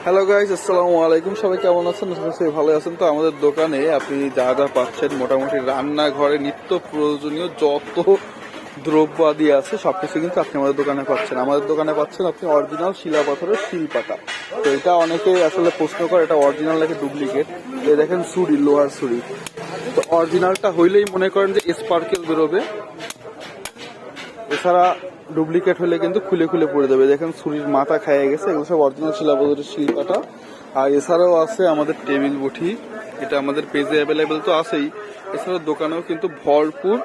Hello guys, আসসালামু আলাইকুম। সবাই কেমন আছেন? সবাই ভালো আছেন তো? আমাদের দোকানে আপনি যা যা পাচ্ছেন মোটামুটি রান্নাঘরে নিত্য প্রয়োজনীয় যত দ্রব্যাদি আছে সবকিছু কিন্তু আপনি আমাদের দোকানে পাচ্ছেন। আমাদের দোকানে পাচ্ছেন আপনি অরিজিনাল শিলা পাথরের শিলপাটা। তো এটা অনেকেই আসলে প্রশ্ন করে এটা অরিজিনাল নাকি ডুপ্লিকেট। এই দেখেন ছুরি, লোহার ছুরি। তো অরিজিনালটা হইলেই মনে করেন যে স্পার্কেল বেরোবে, এছাড়া ডুপ্লিকেট হলে কিন্তু খুলে খুলে পড়ে যাবে। দেখেন ছুরির মাথা খেয়ে গেছে। এগুলো সব অরিজিনাল শিলাপাথরের শিলপাটা। আর এছাড়াও আছে আমাদের টেবিল বটি, এটা আমাদের পেজে অ্যাভেলেবেল তো আছেই। এছাড়াও দোকানেও কিন্তু ভরপুর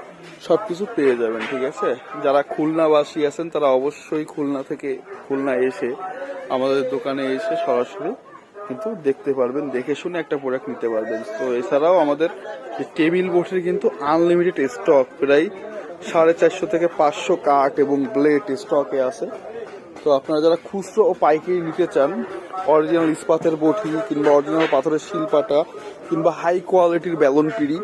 সবকিছু পেয়ে যাবেন, ঠিক আছে? যারা খুলনাবাসী আছেন তারা অবশ্যই খুলনা এসে আমাদের দোকানে এসে সরাসরি কিন্তু দেখতে পারবেন, দেখে শুনে একটা প্রোডাক্ট নিতে পারবেন। তো এছাড়াও আমাদের টেবিল বটির কিন্তু আনলিমিটেড স্টক, প্রায় 450 থেকে 500 কাঠ এবং ব্লেড স্টকে আছে। তো আপনারা যারা খুচরো ও পাইকারি নিতে চান, অরিজিনাল ইস্পাতের বটি কিংবা অরিজিনাল পাথরের শিলপাটা কিংবা হাই কোয়ালিটির ব্যালন পিড়ি,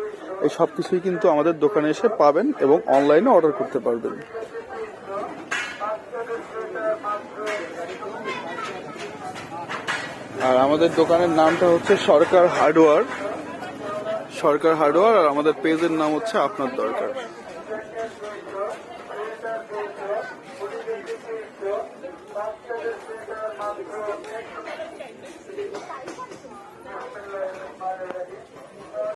এই সব কিছুই কিন্তু আমাদের দোকানে এসে পাবেন এবং অনলাইনে অর্ডার করতে পারবেন। আর আমাদের দোকানের নামটা হচ্ছে সরকার হার্ডওয়্যার। আর আমাদের পেজের নাম হচ্ছে আপনার দরকার।